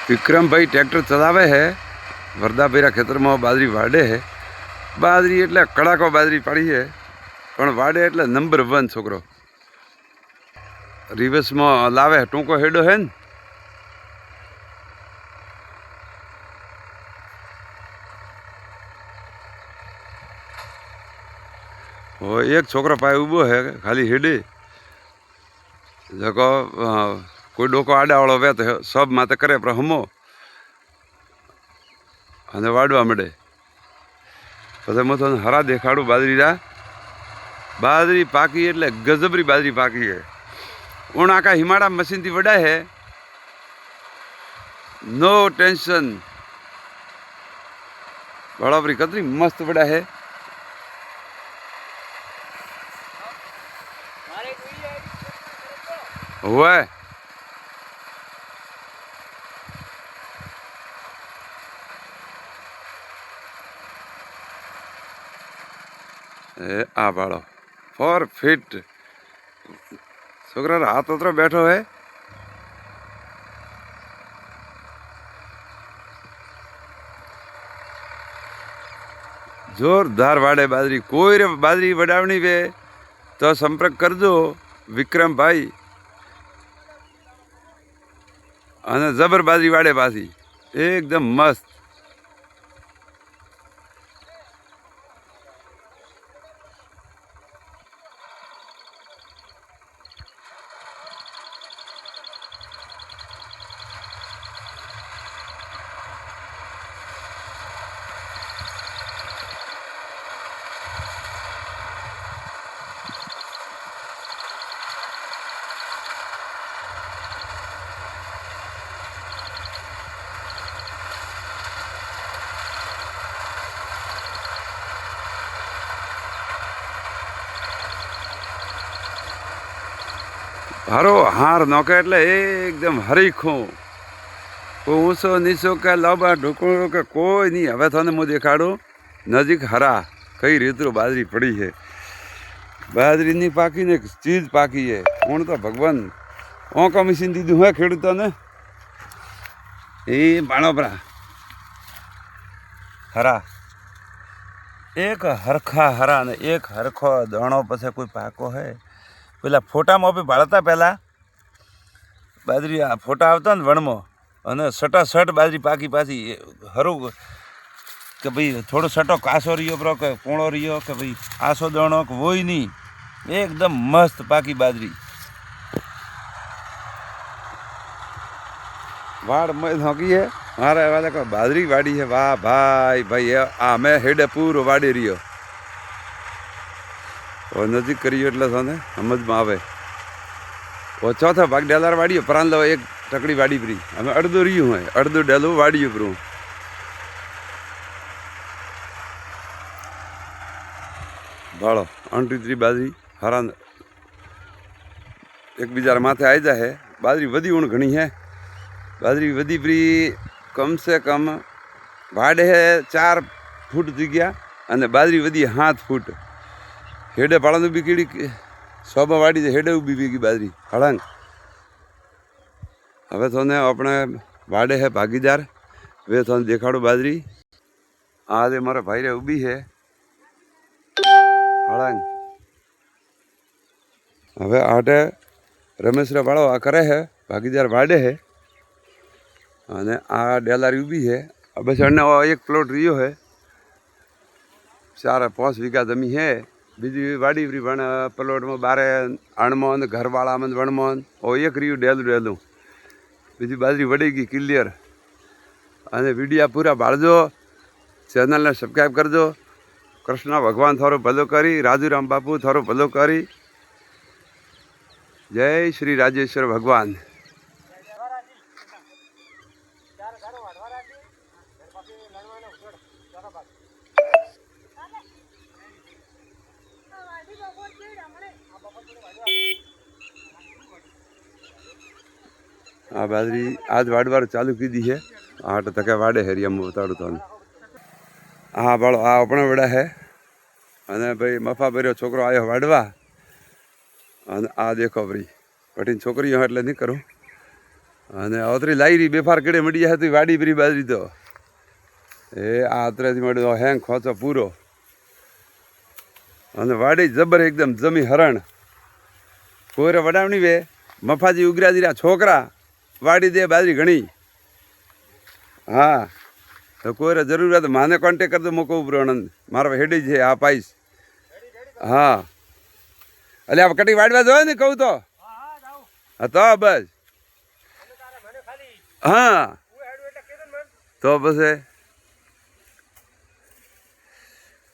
विक्रम भाई ट्रेक्टर चलावे है। वरदाभैरा खेतर में बाजरी वाड़े है। बाजरी एटले कड़ाको बाजरी पड़ी है, पण वाड़े एटले नंबर 1 छोकरो। रिवर्स में लावे टूंको हेडो है न। वो एक छोकरो पाए उबो है खाली हेडे, जो कोई डोको आड़ा वालों वे तो सब माते करे पर हमो अने वाड़वा मळे। पछी मैं तने हरा देखाड़ू बाजरी रा। बाजरी पाकी एटले गजबरी बाजरी पाकी है। उन आका हिमाड़ा मशीन थी वड़ा है, नो टेंशन। बराबरी कतरी मस्त वड़ा है। हुआ आ बाड़ो 4 फीट छोकरा हाथ उतरो बैठो है। जोरदार वाड़े बाजरी। कोई रे बाजरी वडावनी वे तो संपर्क करजो विक्रम भाई। अने जबर बाजरी वाड़े पासी एकदम मस्त। हारो हार नौके एटले एकदम हरीखो। कोई ऊँचो नीचो के लांबा ढुकड़ो के कोई नहीं। हवे थाने मुझे देखाड़ू नजीक हरा कई रीतरो बाजरी पड़ी है। बाजरी नहीं पाकी ने चीज पाकी है। हूँ तो भगवान ओंका मशीन दीधु है खेडूतो ने। ए बाणोपरा हरा एक हरखा हरा ने एक हरखो दाणो पछे कोई पाको है। पेला फोटा में भी भाड़ता पहला बाजरी आ फोटा आवता ने वण में अने सटासट बाजरी पाकी पासी हरू के भाई थोड़ो सटो कासो रियो प्रो के कोणो रियो के भाई आसो दाणो के वोय नहीं। एकदम मस्त पाकी बाजरी। वाड़ में धोकी है मारे वाले को बाजरी वाड़ी है। वाह भाई भाई आ मैं हेडे पूरो वाड़ी रियो और नजीक करियो એટલે थाने समझ में आवे। वो चौथा भाग डेलार वाड़ी प्राण लो एक टकड़ी वाड़ी परी हमें अर्धो रियो है अर्धो डेलो वाड़ी परू। भाड़ो अंटी बाजरी हरा एक बीजार माथे आई जाए। बाजरी वधी ऊण घनी है। बाजरी वधी परी कम से कम वाड़े है 4 फूट जग्या अने बाजरी वधी 7 फूट। हेडे पाड़ा भी कीड़ी शोभा वाड़ी हेडे उभी बीगी बाजरी हड़ंग। हवे थोने अपने वाड़े है भागीदार वे थोने देखाड़ो बाजरी। आज मारे भाई रे उभी है हड़ंग। हवे आटे रमेश रे वाड़ो आ करे है भागीदार वाड़े है अने आ डेलारी उभी है। अब चढ़ने एक प्लॉट रियो है 4-5 वीघा जमी है। बीजी वाड़ी फ्री पण प्लॉट में बारे अणमोन घरवाला में वणमोन और एक रियू डेलू डेलू बीजी बाजरी वड़ेगी क्लियर। अने वीडियो पूरा भाड़जो चैनल ने सब्सक्राइब करजो। कृष्ण भगवान थारो भलो करी राजूराम बापू थारो भलो करी। जय श्री राजेश्वर भगवान। आ बाजरी आज वाड़वार चालू की दी है। 8 तक वाड़े हरिया में बताड़ू तो हाँ बाड़ो आ अपने वड़ा है अने भाई मफा भर्यो छोकरो आयो वाड़वा अने आ देखो भाई कठिन छोकरी एटले नहीं करूँ અને અવતરી લાઈ રહી બેફાર કેડે મળી હતી વાડી પરી બાજરી તો એ આ અત્રેથી મળ્યો હેંગ ખોચો પૂરો અને વાડી જબર એકદમ જમી હરણ કોઈરે વડાવણી વે મફાજી ઉગરાજીરા છોકરા વાડી દે બાજરી ઘણી હા તો કોઈરે જરૂર હોય તો માને કોન્ટેક કરતો મોકો ઉપરો આનંદ મારો હેડી છે આ પાઈશ હા એટલે આ કટી વાડવા જોઈએ ને કહું તો હા તો બસ હા તો પછી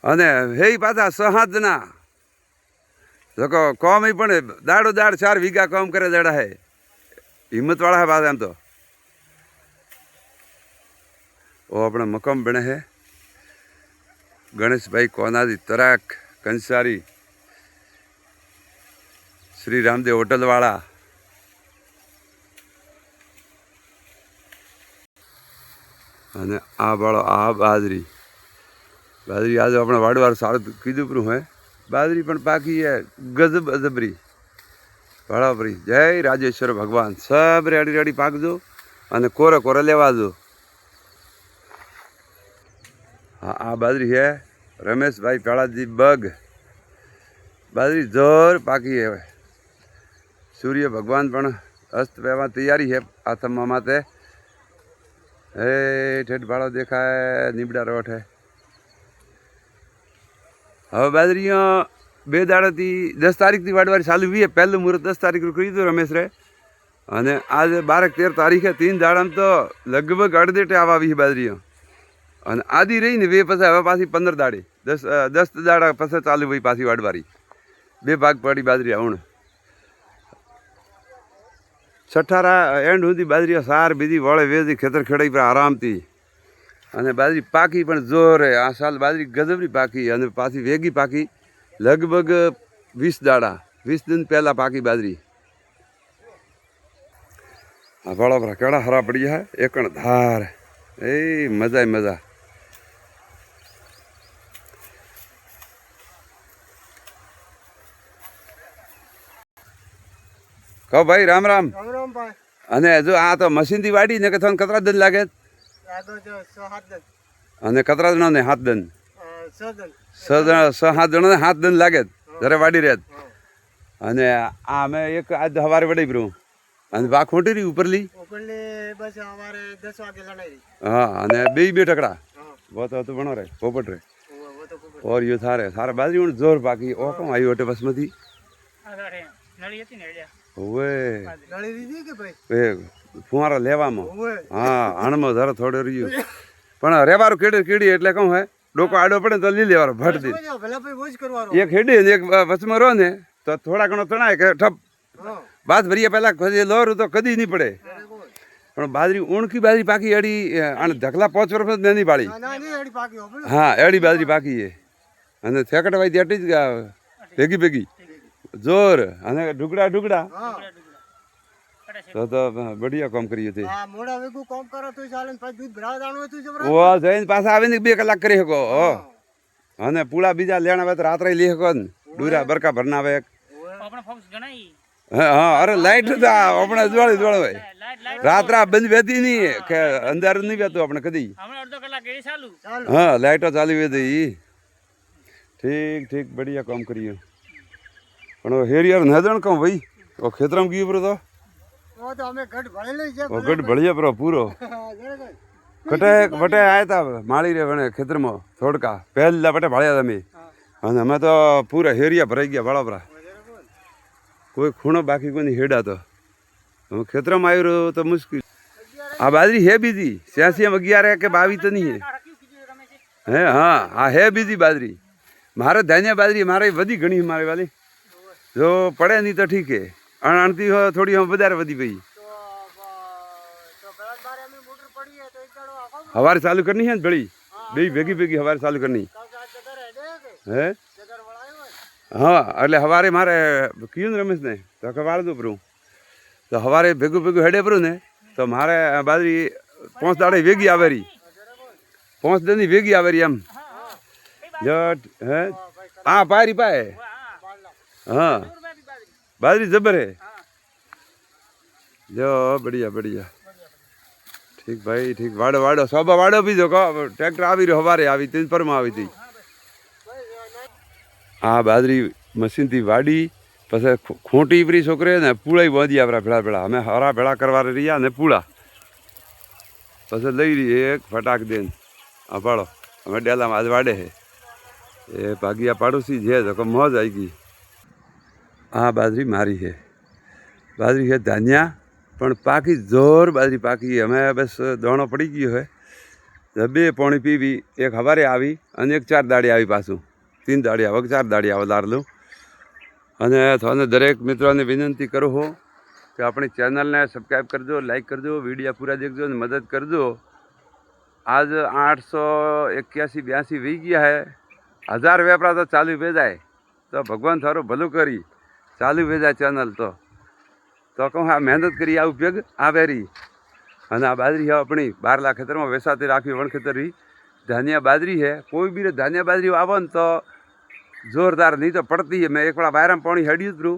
અને હે પાછા સહાજના જોકો કોમ પણ દાડો દાડ 4 વીઘા કામ કરે દાડા હે હિંમતવાળા હે પાછા એમ તો ઓ આપણે મકમ બને હે ગણેશભાઈ કોનાજી તરાક કંસારી શ્રી રામદેવ હોટલવાળા અને આ વાળો આ બાજરી બાજરી આજે આપણે વાડવાર સારું કીધું પરું હે બાજરી પણ પાકી હે ગજબ અજબરી બરાબરી જય રાજેશ્વર ભગવાન સબ રેડી રેડી પાકજો અને કોરે કોરે લેવા દો હા આ બાજરી હે રમેશભાઈ પેળાજી બગ બાજરી જોર પાકી હે સૂર્ય ભગવાન પણ અસ્ત પહેવા તૈયારી હે આથમવા માટે હે ઠેઠ ભાડો દેખાય નીબડા રોઠ હે હવે બાજરીઓ 2 દાડાથી 10 તારીખથી વાડવારી ચાલુ વીએ પહેલું મુહૂર્ત 10 તારીખનું કર્યું હતું રમેશ રે અને આજે 12-13 તારીખે 3 દાડામાં તો લગભગ અડધેટે આવા બાજરીઓ અને આદિ રહીને વે પછી હવે પાછી 15 દાડે 10 દાડા પછી ચાલુ હોય પાછી વાડવારી 2 ભાગ પડી બાજરી હણ છઠ્ઠારા એન્ડ સુધી બાજરીઓ સાર બીજી વળે વેજી ખેતર ખેડાઈ પર આરામથી અને બાજરી પાકી પણ જોરે આ સાલ બાજરી ગજબરી પાકી અને પાછી વેગી પાકી લગભગ 20 દાડા 20 દિન પહેલાં પાકી બાજરી આ બરાબર કેળા હરા પડી હે એકણ ધાર એ મજા મજા કહો ભાઈ રામ રામ અને જો આ તો મશીનથી વાડી ને કે તમને કતરા દિન લાગે અને કતરા જણા ને 7 દિન 7 જણા ને 7 દિન લાગે જયારે વાડી રહે અને આ અમે એક આજ સવારે વડાઈ પરું અને બા ખોટી રહી ઉપરલી હા અને બે ટકડા વો તો હતું ભણો રે પોપટ રે ઓર યો થારે સારા બાજરી પણ જોર પાકી ઓ કોમ આવ્યો એટલે બસમાંથી ઓવે ફુવારા લેવામાં હા આણમાં જરા થોડે રહ્યું પણ રેવારું કેડી કેડી એટલે કહું હે ડોકો આડો પડે તો લઈ લેવાનો ભટ દી એક હેડી ને એક વચમાં રહો ને તો થોડા ઘણો તણાય કે ઠપ બાદ ભરીએ પહેલા લોરું તો કદી નહીં પડે પણ બાજરી ઊણકી બાજરી પાકી એડી અને ધકલા 5 વર્ષ નહીં પાડી હા એડી બાજરી પાકી છે અને થેકટવાઈ ત્યાંથી જ ભેગી ભેગી જોર અને ઢુકડા તો બઢિયા કામ કર્યું તે ઓ જઈને પાછા આવીને 2 કલાક કરી શકો અને પૂળા બીજા લેણા આવે તો રાત્રે લઈ શકો ને ડુરા બરકા ભરના આવે હા અરે લાઈટ આપણે જ્વાળી હોય રાત્રા બંધ વેતી નહીં કે અંધારું નહીં વેતું આપણે કદી હા લાઈટો ચાલી વેતી ઠીક ઠીક બઢિયા કામ કર્યું પણ હેરિયાર નજણ કહું ભાઈ ખેતરમાં ગયું પરો તો ગઢ ભળિયા પરો પૂરો કટે વટે આવ્યા હતા માળી રે વણે ખેતરમાં થોડકા પહેલા વટે ભાળ્યા તમે અને અમે તો પૂરા હેરિયા ભરાઈ ગયા ભાળાપરા કોઈ ખૂણો બાકી કોઈની હેડા તો હવે ખેતરમાં આવી રહ્યો તો મુશ્કેલ આ બાજરી હે બીજી 86 11 કે 22 તો નહીં હે હા હા હે બીજી બાજરી મારે ધાન્ય બાજરી મારે વધી ઘણી મારે વાલી જો પડે નહીં તો ઠીક હે અણતી થોડી વધારે વધી પઈ હવારે ચાલુ કરની છે ને ભળી બે ભેગી ભેગી હવારે ચાલુ કરની હે હા એટલે સવારે મારે કીધું ને રમેશ ને તો કે વાળ દઉં પરું તો સવારે ભેગું ભેગું હેડે પરું ને તો મારે બાજરી 5 દાડે ભેગી આવેરી 5 દિનની ભેગી આવેરી એમ જટ હે હા પાયરી પાય હા બાજરી જબર હે જો બઢિયા બઢિયા ઠીક ભાઈ ઠીક વાડો વાડો સોબા વાડો બીજો કહો ટ્રેક્ટર આવી રહ્યો સવારે આવી તીનપરમાં આવી હતી આ બાજરી મશીનથી વાડી પછી ખોટી પરી છોકરે ને પૂળાઈ બાંધી આપણા ભેળા ભેળા અમે હરા ભેળા કરવા રહ્યા ને પૂળા પછી લઈ રહી એક ફટાક દેન આ પાડો અમે ડેલામાં આજ વાડે છે એ ભાગિયા પાડોશી છે તો મોજ આવી ગઈ આ બાજરી મારી છે બાજરી છે ધાન્યા પણ પાકી જોર બાજરી પાકી અમે બસ દોણો પડી ગયો છે બે પાણી પીવી એક સવારે આવી અને એક 4 દાડે આવી પાછું 3 દાડે આવે 4 દાડે આવે લારલું અને તમને દરેક મિત્રોને વિનંતી કરું હું કે આપણી ચેનલને સબસ્ક્રાઈબ કરજો લાઈક કરજો વિડીયો પૂરા દેખજો અને મદદ કરજો આજ 881-82 વી ગયા હે 1000 વેપરા તો ચાલુ ભેજાય તો ભગવાન થારું ભલું કરી ચાલુ ભેજાય ચેનલ તો કહું હા મહેનત કરી આ ઉપયોગ આવે રહી અને આ બાજરી આપણી 12 લાખ ખેતરમાં વેસાતી રાખી વણખેતરી ધાનિયા બાજરી છે કોઈ બી ધાનિયા બાજરી આવો ને તો જોરદાર નહીં તો પડતી મેં એક વાર વાયરામાં પાણી હડ્યું હતું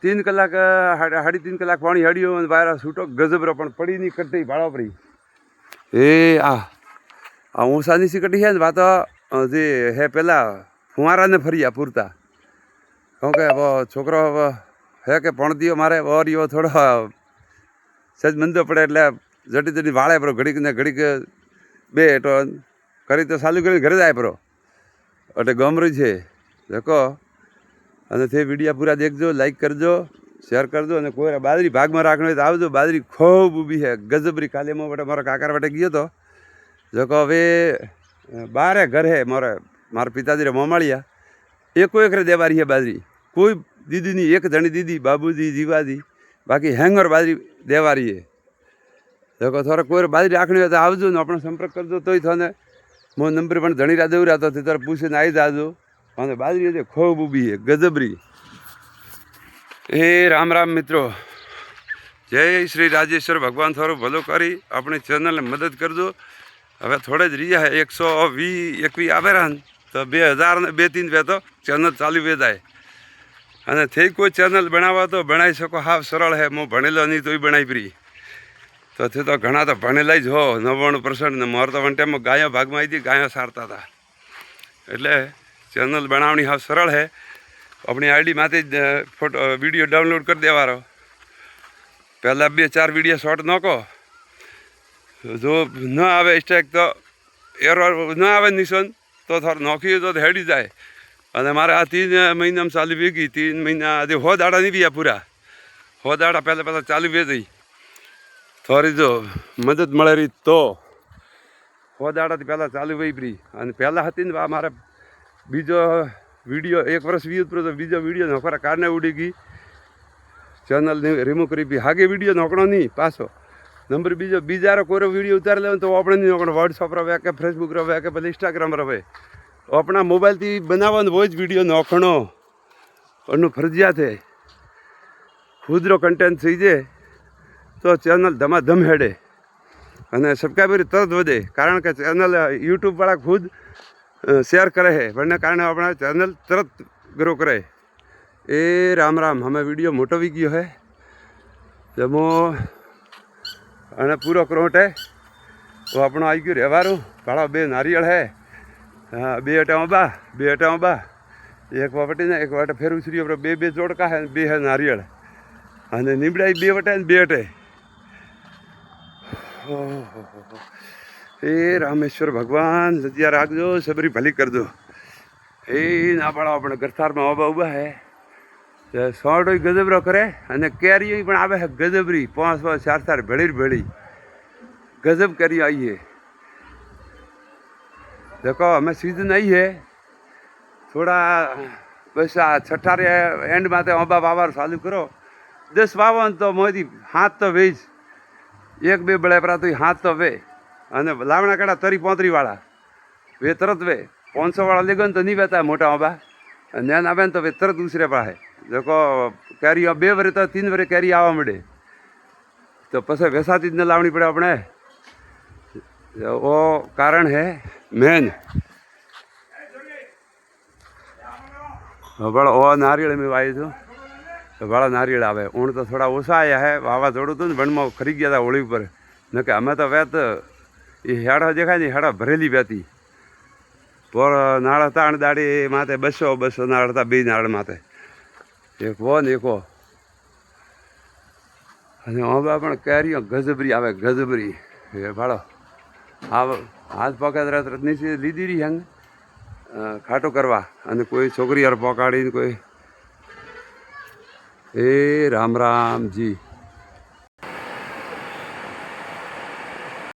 3 કલાક 3.5 કલાક પાણી હડ્યું અને વાયરા છૂટો ગજબરો પણ પડી નહીં કટી ભાળો પડી એ આ ઊંસાની સી કટી છે ને વાતો જે હે પેલા ફુવારાને ફર્યા પૂરતા કહું કે છોકરો હે કે પણ દિયો મારે ઓરિયો થોડો સજ મંદો પડે એટલે જટી જટી વાળે પરો ઘડીક ને ઘડીક બે એટો કરી તો ચાલુ કરીને ઘરે જાય પરો એટલે ગમરું છે દેખો અને તે વિડીયો પૂરા દેખજો લાઈક કરજો શેર કરજો અને કોઈ બાજરી ભાગમાં રાખણી હોય તો આવજો બાજરી ખૂબ ઊભી છે ગજબરી કાલે હું વટે મારા કાકાર વટે ગયો હતો દેખો હવે 12 ઘર હે મારા પિતાજી મોમાળિયા એકો એકરે દેવારી છે બાજરી કોઈ દીદીની એક જણી દીદી બાબુજી જીવાજી બાકી હેંગર બાજરી દેવારી છે દેખો થોડા કોઈ બાજરી રાખણી હોય તો આવજો ને આપણો સંપર્ક કરજો તોય થને મો નંબર પણ ધણીરા દેવરા તો તારે પૂછીને આવી જાજો અને બાજરી છે ખૂબ ઊભી છે ગજબરી એ રામ રામ મિત્રો જય શ્રી રાજેશ્વર ભગવાન થોડું ભલું કરી આપણી ચેનલને મદદ કરજો હવે થોડે જ રહ્યા 120-21 આવે ને તો 2000 ને 2-3 વે તો ચેનલ ચાલુ વેચાય અને થઈ કોઈ ચેનલ બનાવવા તો બનાવી શકો હાવ સરળ હે હું ભણેલો નહીં તોય બનાવી પરી તો તે તો ઘણા તો ભણેલા જ હો 99% ને મોર તો વન ટાઈમમાં ગાયો ભાગમાં આવી હતી ગાયો સારતા હતા એટલે ચેનલ બનાવવાની હાવ સરળ હે આપણી આઈડી માંથી જ ફોટો વિડીયો ડાઉનલોડ કરી દેવાનો પહેલાં 2-4 વિડીયો શોર્ટ નાખો જો ન આવે સ્ટ્રાઇક તો એરર ન આવે નિશાન તો થોડું નોખીએ તો હેડી જાય અને મારે આ 3 મહિનામાં ચાલુ વેગી 3 મહિના આજે 100 દાડા નહીં વ્યા પૂરા 100 દાડા પહેલાં ચાલુ વેચી થોડી જો મદદ મળે રહી તો 100 દાડાથી પહેલાં ચાલુ વહી પડી અને પહેલાં હતી ને મારે બીજો વિડીયો 1 વર્ષ વી ઉતરો તો બીજો વિડીયો નોકરા કારણે ઉડી ગઈ ચેનલ રિમૂવ કરી પી હાગે વિડીયો નોકણો નહીં પાછો નંબર બીજારો કોઈ વિડીયો ઉતારી લેવો તો આપણે નહીં નોકણો વોટ્સઅપ રવે કે ફેસબુક રવે કે પછી ઇન્સ્ટાગ્રામ રવે આપણા મોબાઈલથી બનાવવાનો હોય જ વિડીયો નોખણો એનું ફરજિયાત છે ખુદરો કન્ટેન્ટ થઈ જાય તો ચેનલ ધમાધમ હેડે અને સબસ્ક્રાઈબર તરત વધે કારણ કે ચેનલ યુટ્યુબવાળા ખુદ શેર કરે છે પણ કારણે આપણા ચેનલ તરત ગ્રો કરે એ રામ રામ અમે વિડીયો મોટો વી ગયો હે જમો અને પૂરો કરોટે તો આપણો આવી ગયું રહેવાનું ભાડો 2 નારિયેળ હે હા 2 અટા એક વાપટી ને એક વાટે ફેર ઉછરી 2 જોડકા હે 2 હે નારિયેળ અને નીમડાઈ 2 વટે ને 2 અટે એ રામેશ્વર ભગવાન સજ્યા રાખજો સબરી ભલી કરજો એ ના પાડો આપણે ગરથારમાં ઊભા હે સોટો ગજબરો કરે અને કેરીઓ પણ આવે છે ગજબરી 5-4 ભેળી ગજબ કેરીઓ આવી है देखो हमें सीजन आई है थोड़ा बस आ 6 एंड में अंबा वावर चालू करो 10 वावो तो मोदी हाथ तो वेज 1-2 बड़े तो हाथ तो वे અને લાવણા કાઢા 30-35 વાળા વે તરત વે 500 વાળા લેગો ને તો નહીં વેતા મોટા અંબા નેન આવે ને તો વે તરત દૂસરે પાસે देखो कैरी 2 वरे तो 3 वरे कैरी आवा मळे तो पछे वेसाती ज न लावनी पड़े अपने वो कारण है मेन बड़ा ओ नारियल में वाई छो વાળા નારિયેળ આવે. ઊણ તો થોડા ઓછા આવ્યા હે, વાવાઝોડું હતું ને વનમાં ખરી ગયા હતા હોળી ઉપર. ન કે અમે તો વેત એ હેડા દેખાય ને હેડા ભરેલી વેતી પર નાળ હતા અણદાડી માથે 200 નાળ હતા, 2 નાળ માથે એક વો ને એકો. અને હવે પણ કેરીઓ ગજબરી આવે, ગજબરી એ ભાડો આ હાથ પકડ નીચે લીધી રહી હંગ ખાટો કરવા. અને કોઈ છોકરી યાર પકાડીને કોઈ એ રામ રામજી.